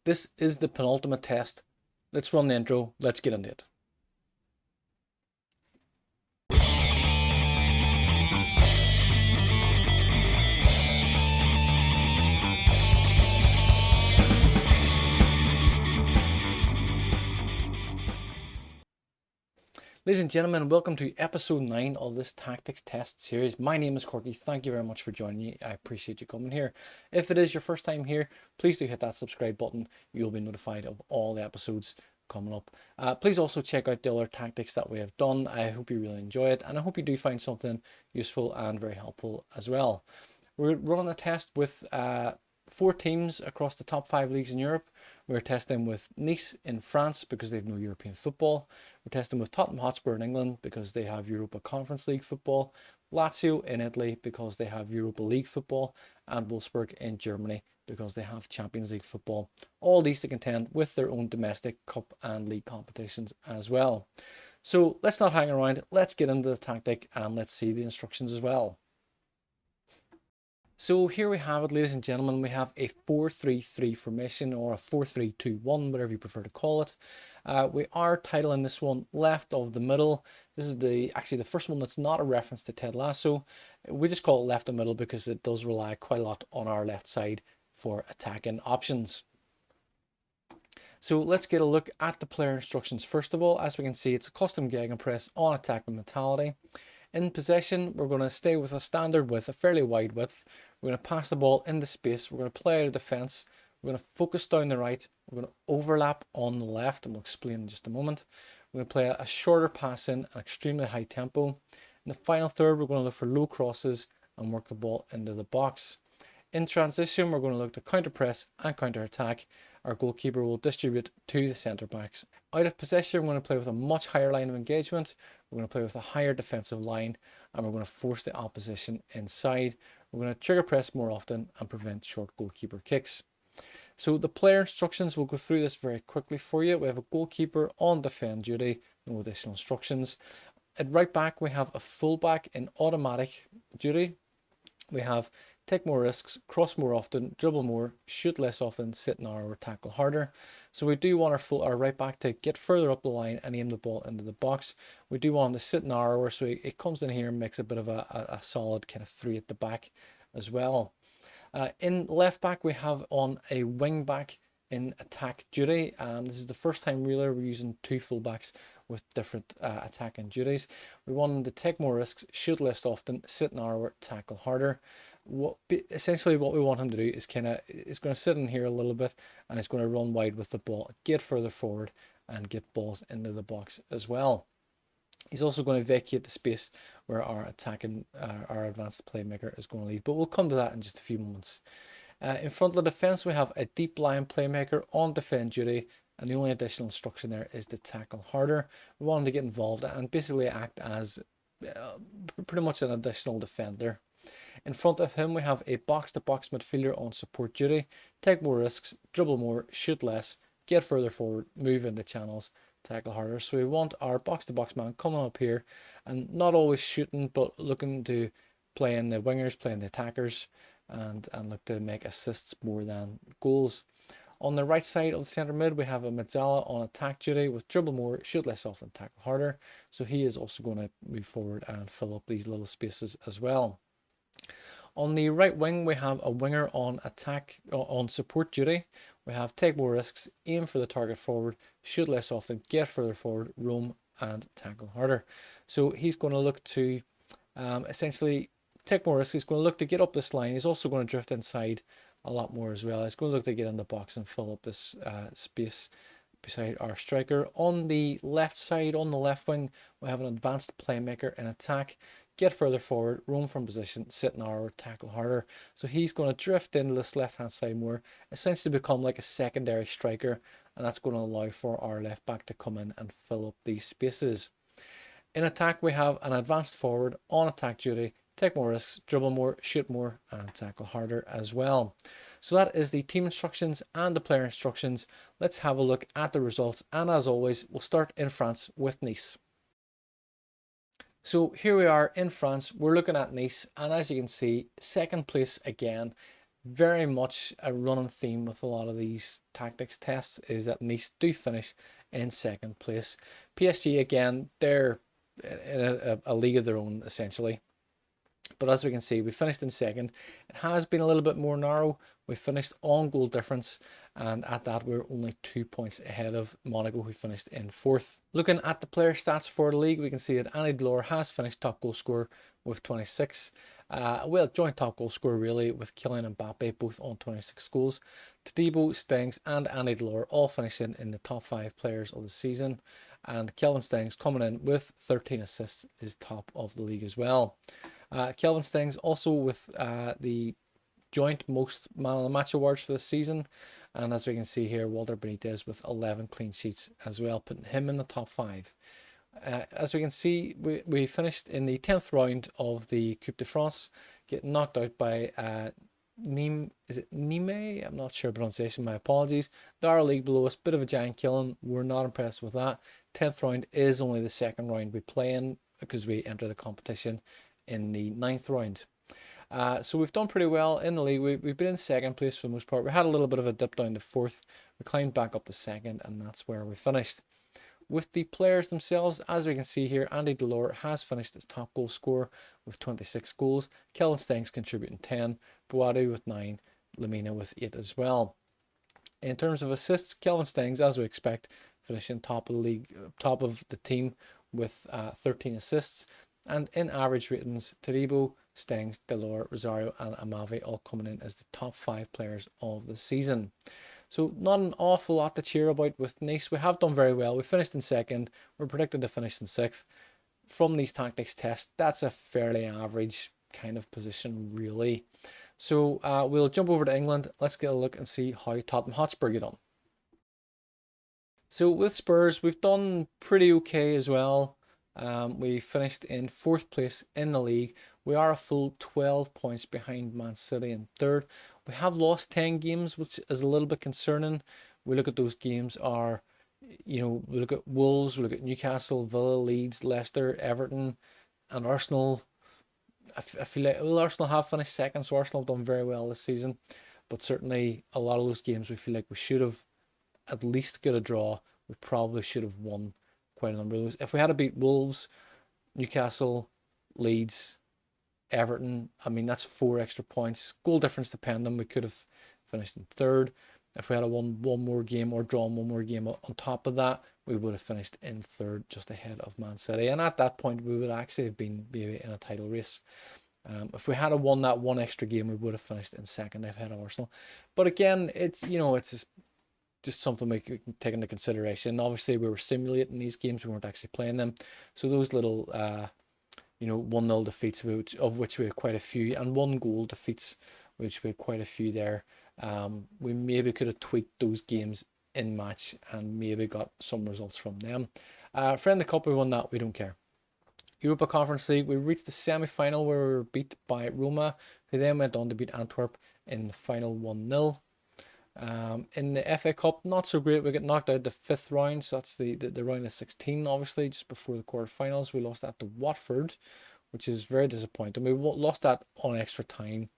This is the penultimate test. Let's run the intro. Let's get into it. Ladies and gentlemen, welcome to episode 9 of this tactics test series. My name is Korky. Thank you very much for joining me. I appreciate you coming here. If it is your first time here, please do hit that subscribe button. You'll be notified of all the episodes coming up. Please also check out the other tactics that we have done. I hope you really enjoy it, and I hope you do find something useful and very helpful as well. We're running a test with 4 teams across the top 5 leagues in Europe. We're testing with Nice in France because they have no European football. We're testing with Tottenham Hotspur in England because they have Europa Conference League football. Lazio in Italy because they have Europa League football. And Wolfsburg in Germany because they have Champions League football. All these to contend with their own domestic cup and league competitions as well. So let's not hang around. Let's get into the tactic and let's see the instructions as well. So here we have it, ladies and gentlemen. We have a 4-3-3 formation, or a 4-3-2-1, whatever you prefer to call it. We are titling this one Left of the Middle. This is actually the first one that's not a reference to Ted Lasso. We just call it Left of Middle because it does rely quite a lot on our left side for attacking options. So let's get a look at the player instructions. First of all, as we can see, it's a custom gegenpress on attacking mentality. In possession, we're going to stay with a standard width, a fairly wide width. We're going to pass the ball into space. We're going to play out of defence. We're going to focus down the right. We're going to overlap on the left, and we'll explain in just a moment. We're going to play a shorter pass in at extremely high tempo. In the final third, we're going to look for low crosses and work the ball into the box. In transition, we're going to look to counter press and counter attack. Our goalkeeper will distribute to the centre backs. Out of possession, we're going to play with a much higher line of engagement. We're going to play with a higher defensive line, and we're going to force the opposition inside. We're going to trigger press more often and prevent short goalkeeper kicks. So the player instructions, we'll go through this very quickly for you. We have a goalkeeper on defend duty, no additional instructions. At right back, we have a fullback in automatic duty. We have take more risks, cross more often, dribble more, shoot less often, sit narrower, tackle harder. So we do want our right back to get further up the line and aim the ball into the box. We do want him to sit narrower, so it comes in here and makes a bit of a solid kind of 3 at the back as well. In left back, we have on a wing back in attack duty. This is the first time really we're using 2 fullbacks with different attacking duties. We want them to take more risks, shoot less often, sit narrower, tackle harder. Essentially what we want him to do is it's going to sit in here a little bit, and it's going to run wide with the ball, get further forward and get balls into the box as well. He's also going to vacate the space where our advanced playmaker is going to lead, but we'll come to that in just a few moments. In front of the defence, we have a deep line playmaker on defend duty, and the only additional instruction there is to tackle harder. We want him to get involved and basically act as pretty much an additional defender. In front of him, we have a box-to-box midfielder on support duty. Take more risks, dribble more, shoot less, get further forward, move into channels, tackle harder. So we want our box-to-box man coming up here and not always shooting, but looking to play in the wingers, playing the attackers, and look to make assists more than goals. On the right side of the centre mid, we have a Mezzala on attack duty with dribble more, shoot less often, tackle harder. So he is also going to move forward and fill up these little spaces as well. On the right wing, we have a winger on support duty. We have take more risks, aim for the target forward, shoot less often, get further forward, roam and tackle harder. So he's going to look to essentially take more risks. He's going to look to get up this line. He's also going to drift inside a lot more as well. He's going to look to get in the box and fill up this space beside our striker. On the left side, on the left wing, we have an advanced playmaker in attack. Get further forward, roam from position, sit narrower, tackle harder. So he's going to drift into this left-hand side more, essentially become like a secondary striker, and that's going to allow for our left back to come in and fill up these spaces. In attack, we have an advanced forward on attack duty, take more risks, dribble more, shoot more, and tackle harder as well. So that is the team instructions and the player instructions. Let's have a look at the results, and as always, we'll start in France with Nice. So here we are in France, we're looking at Nice, and as you can see, second place again. very much a running theme with a lot of these tactics tests is that Nice do finish in second place. PSG, again, they're in a league of their own, essentially. But as we can see, we finished in second. It has been a little bit more narrow. We finished on goal difference, and at that we're only 2 points ahead of Monaco, who finished in fourth. Looking at the player stats for the league, we can see that Andy Delors has finished top goal scorer with 26. Well, joint top goal scorer really with Kylian Mbappe, both on 26 goals. Todibo, Stengs and Andy Delors all finishing in the top 5 players of the season. And Kelvin Stengs coming in with 13 assists is top of the league as well. Kelvin Stengs also with the joint most man of the match awards for this season, and as we can see here, Walter Benitez with 11 clean sheets as well, putting him in the top 5. As we can see, we finished in the 10th round of the Coupe de France, getting knocked out by Nîmes. Is it Nîmes? I'm not sure pronunciation, my apologies. They are a league below us, bit of a giant killing. We're not impressed with that. 10th round is only the second round we play in because we enter the competition in the 9th round. So we've done pretty well in the league. We've been in second place for the most part. We had a little bit of a dip down to fourth. We climbed back up to second, and that's where we finished. With the players themselves, as we can see here, Andy Delors has finished as top goal scorer with 26 goals. Kelvin Stengs contributing 10, Boadu with 9, Lamina with 8 as well. In terms of assists, Kelvin Stengs, as we expect, finishing top of the league, top of the team with 13 assists. And in average ratings, Todibo, Stengs, Delors, Rosario and Amave all coming in as the top 5 players of the season. So not an awful lot to cheer about with Nice. We have done very well. We finished in second. We're predicted to finish in 6th. From these tactics tests, that's a fairly average kind of position, really. So we'll jump over to England. Let's get a look and see how Tottenham Hotspur get on. So with Spurs, we've done pretty okay as well. We finished in 4th place in the league. We are a full 12 points behind Man City in 3rd. We have lost 10 games, which is a little bit concerning. We look at those games are, we look at Wolves, we look at Newcastle, Villa, Leeds, Leicester, Everton, and Arsenal. I feel like, well, Arsenal have finished second, so Arsenal have done very well this season. But certainly a lot of those games we feel like we should have at least got a draw. We probably should have won quite a number of those. If we had to beat Wolves, Newcastle, Leeds, Everton, I mean, that's 4 extra points. Goal difference depending, we could have finished in 3rd. If we had won one more game or drawn one more game on top of that, we would have finished in 3rd, just ahead of Man City. And at that point, we would actually have been maybe in a title race. If we had won that one extra game, we would have finished in 2nd ahead of Arsenal. But again, it's just something we can take into consideration. Obviously, we were simulating these games; we weren't actually playing them. So those little 1-0 defeats, of which we had quite a few, and 1-goal defeats, which we had quite a few there. We maybe could have tweaked those games in match and maybe got some results from them. Friendly Cup, we won that. We don't care. Europa Conference League, we reached the semi-final where we were beat by Roma, who then went on to beat Antwerp in the final 1-0. In the FA Cup, not so great. We got knocked out the 5th round, so that's the round of 16, obviously, just before the quarterfinals. We lost that to Watford, which is very disappointing. We lost that on extra time,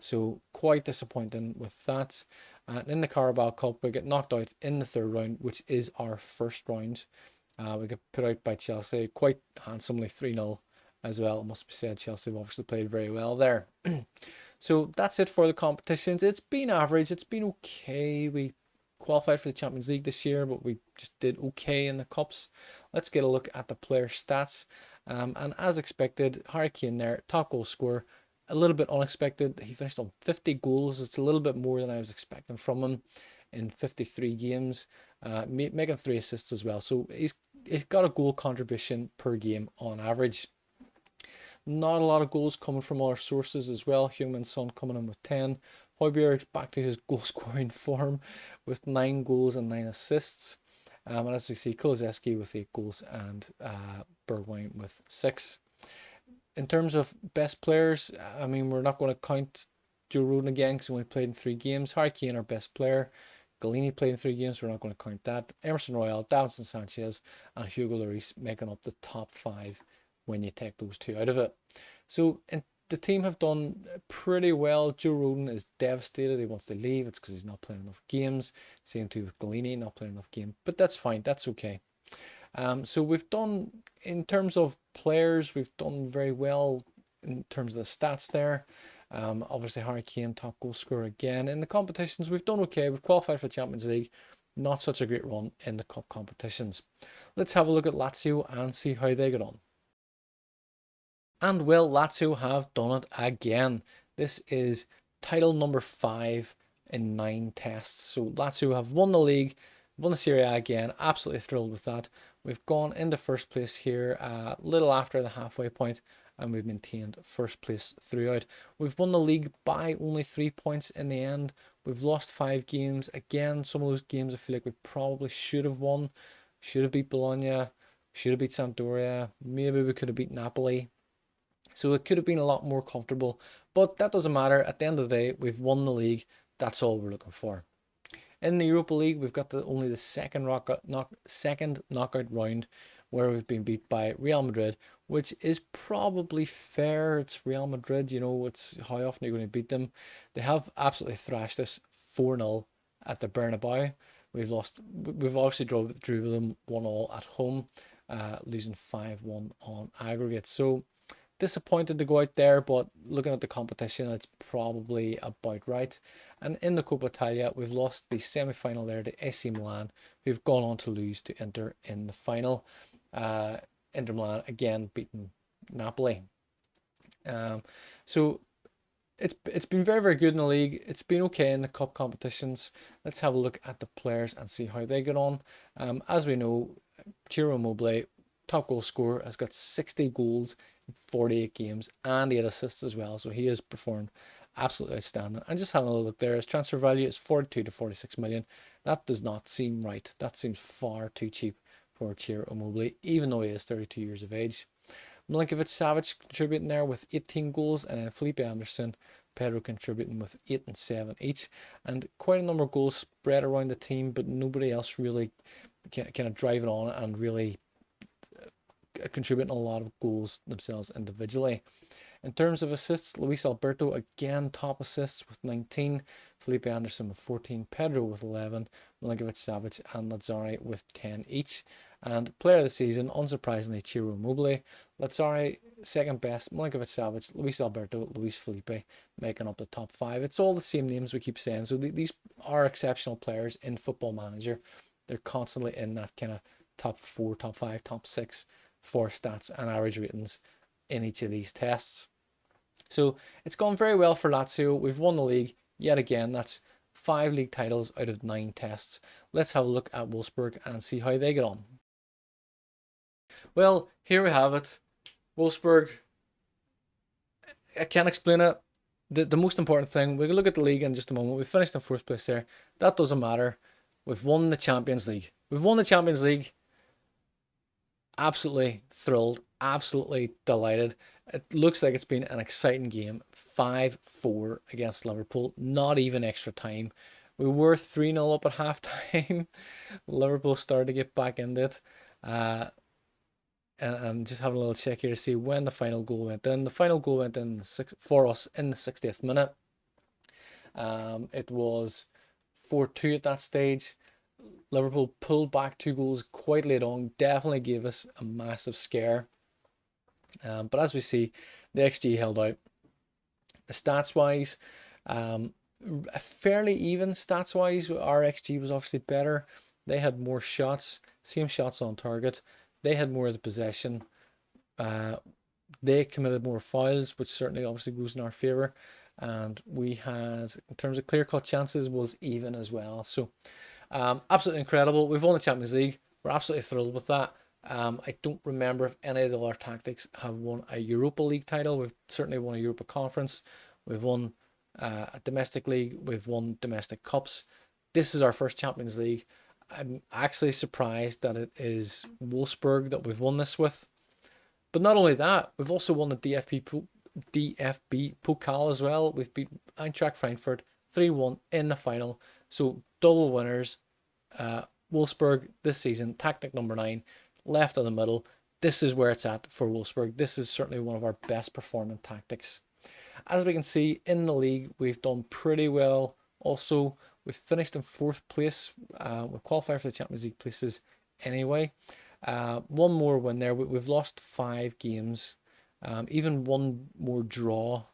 so quite disappointing with that. And in the Carabao Cup, we get knocked out in the 3rd round, which is our first round. We got put out by Chelsea quite handsomely, 3-0 as well. It must be said, Chelsea have obviously played very well there. So that's it for the competitions. It's been average. It's been okay. We qualified for the Champions League this year, but we just did okay in the cups. Let's get a look at the player stats. And as expected, Harry Kane there, top goal scorer. A little bit unexpected. He finished on 50 goals. It's a little bit more than I was expecting from him in 53 games, making 3 assists as well. So he's got a goal contribution per game on average. Not a lot of goals coming from other sources as well. Heung-min Son coming in with 10. Højbjerg's back to his goal scoring form with 9 goals and 9 assists. And as we see, Kulusevski with 8 goals and Bergwijn with 6. In terms of best players, I mean, we're not going to count Joe Rodon again because he only played in 3 games. Harry Kane, our best player. Galini played in 3 games. We're not going to count that. Emerson Royal, Davinson Sanchez, and Hugo Lloris making up the top 5 when you take those 2 out of it. So in the team have done pretty well. Joe Rodon is devastated. He wants to leave. It's because he's not playing enough games. Same too with Galini, not playing enough games. But that's fine. That's okay. So we've done, in terms of players, we've done very well in terms of the stats there. Obviously, Harry Kane, top goal scorer again. In the competitions, we've done okay. We've qualified for the Champions League. Not such a great run in the cup competitions. Let's have a look at Lazio and see how they get on. And well, Lazio have done it again. This is title number 5 in 9 tests. So Lazio have won the league, won the Serie A again. Absolutely thrilled with that. We've gone into first place here a little after the halfway point, and we've maintained first place throughout. We've won the league by only 3 points in the end. We've lost 5 games. Again, some of those games I feel like we probably should have won. Should have beat Bologna. Should have beat Sampdoria. Maybe we could have beat Napoli. So it could have been a lot more comfortable, but that doesn't matter. At the end of the day, we've won the league. That's all we're looking for. In the Europa League, we've got only the second knockout round, where we've been beat by Real Madrid, which is probably fair. It's Real Madrid, you know, it's how often you're going to beat them. They have absolutely thrashed us 4-0 at the Bernabeu. We've obviously drew with them 1-1 at home, losing 5-1 on aggregate. So disappointed to go out there, but looking at the competition, it's probably about right. And in the Coppa Italia, we've lost the semi-final there to AC Milan, who've gone on to lose to Inter in the final. Inter Milan again beating Napoli. So it's been very, very good in the league. It's been okay in the cup competitions. Let's have a look at the players and see how they get on. As we know, Ciro Immobile, top goal scorer, has got 60 goals in 48 games and 8 assists as well. So he has performed absolutely outstanding. And just having a look there, his transfer value is 42 to 46 million. That does not seem right. That seems far too cheap for Ciro Immobile, even though he is 32 years of age. Milinkovic-Savic contributing there with 18 goals, and then Felipe Anderson, Pedro contributing with 8 and 7 each. And quite a number of goals spread around the team, but nobody else really kind of driving on and really contributing a lot of goals themselves individually. In terms of assists, Luis Alberto again top assists with 19, Felipe Anderson with 14, Pedro with 11, Milinkovic-Savic and Lazzari with 10 each. And player of the season, unsurprisingly, Ciro Immobile. Lazzari second best, Milinkovic-Savic, Luis Alberto, Luis Felipe making up the top 5. It's all the same names we keep saying. So these are exceptional players in Football Manager. They're constantly in that kind of top 4, top 5, top 6 for stats and average ratings in each of these tests. So it's gone very well for Lazio. We've won the league yet again. That's 5 league titles out of 9 tests. Let's have a look at Wolfsburg and see how they get on. Well, here we have it. Wolfsburg, I can't explain it. The most important thing, we can look at the league in just a moment. We finished in first place there. That doesn't matter. We've won the Champions League. We've won the Champions League. Absolutely thrilled, absolutely delighted. It looks like it's been an exciting game. 5-4 against Liverpool, not even extra time. We were 3-0 up at halftime. Liverpool started to get back into it. And just having a little check here to see when the final goal went in. The final goal went in for us in the 60th minute. It was 4-2 at that stage. Liverpool pulled back 2 goals quite late on, definitely gave us a massive scare. But as we see, the XG held out. The stats-wise, fairly even stats-wise. Our XG was obviously better. They had more shots, same shots on target. They had more of the possession. They committed more fouls, which certainly obviously goes in our favour. And we had, in terms of clear-cut chances, was even as well. So absolutely incredible. We've won the Champions League. We're absolutely thrilled with that. I don't remember if any of the other tactics have won a Europa League title. We've certainly won a Europa Conference. We've won a domestic league. We've won domestic cups. This is our first Champions League. I'm actually surprised that it is Wolfsburg that we've won this with. But not only that, we've also won the DFB Pokal as well. We've beat Eintracht Frankfurt 3-1 in the final. So double winners. Wolfsburg this season, tactic number 9, left of the middle. This is where it's at for Wolfsburg. This is certainly one of our best performing tactics. As we can see in the league, we've done pretty well. Also, we've finished in 4th place. We qualified for the Champions League places anyway. One more win there. We've lost 5 games. Even one more draw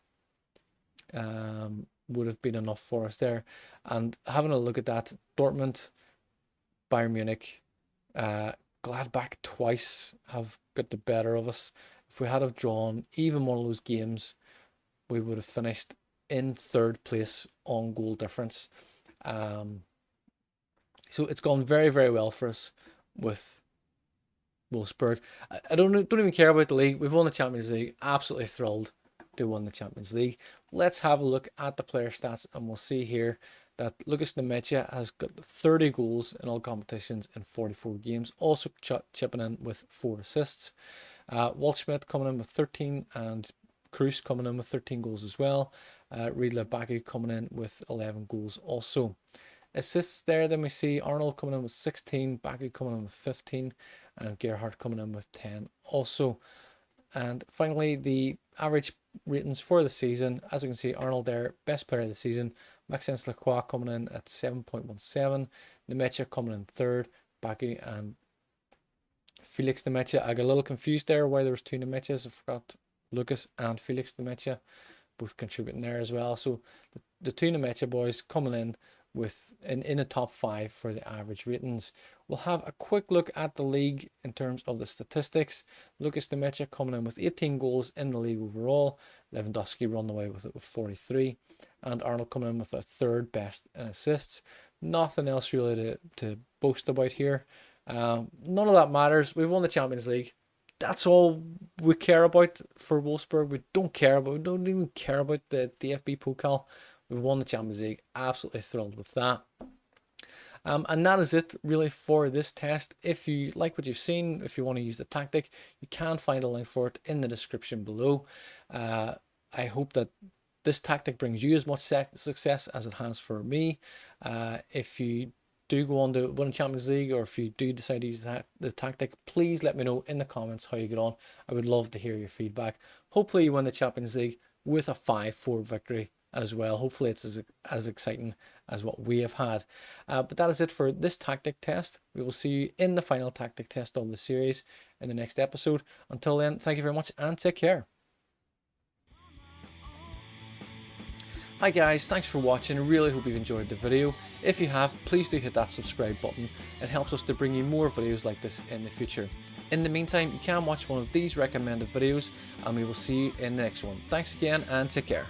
would have been enough for us there. And having a look at that, Dortmund, Bayern Munich, Gladbach twice have got the better of us. If we had have drawn even one of those games, we would have finished in 3rd place on goal difference. So it's gone very, very well for us with Wolfsburg. I don't even care about the league. We've won the Champions League. Absolutely thrilled to win the Champions League. Let's have a look at the player stats, and we'll see here that Lucas Nemecha has got 30 goals in all competitions in 44 games, also chipping in with 4 assists. Waldschmidt coming in with 13, and Cruz coming in with 13 goals as well. Riedle Baku coming in with 11 goals also. Assists there, then we see Arnold coming in with 16, Baku coming in with 15, and Gerhardt coming in with 10 also. And finally, the average ratings for the season, as we can see, Arnold there, best player of the season. Maxence Lacroix coming in at 7.17, Nemecha coming in 3rd, Baku and Felix Nemecha. I got a little confused there why there was 2 Nemechas. I forgot Lucas and Felix Nemecha both contributing there as well. So the 2 Nemecha boys coming in with in the top 5 for the average ratings. We'll have a quick look at the league in terms of the statistics. Lucas Nemecha coming in with 18 goals in the league overall. Lewandowski run away with it with 43, and Arnold coming in with a 3rd best in assists. Nothing else really to boast about here. None of that matters. We've won the Champions League. That's all we care about for Wolfsburg. We don't even care about the DFB Pokal. We've won the Champions League. Absolutely thrilled with that. And that is it really for this test. If you like what you've seen, if you want to use the tactic, you can find a link for it in the description below. I hope that this tactic brings you as much success as it has for me. If you do go on to win a Champions League, or if you do decide to use the tactic, please let me know in the comments how you get on. I would love to hear your feedback. Hopefully you win the Champions League with a 5-4 victory as well. Hopefully it's as exciting as what we have had. But that is it for this tactic test. We will see you in the final tactic test of the series in the next episode. Until then, thank you very much and take care. Hi guys, thanks for watching. I really hope you've enjoyed the video. If you have, please do hit that subscribe button. It helps us to bring you more videos like this in the future. In the meantime, you can watch one of these recommended videos, and we will see you in the next one. Thanks again and take care.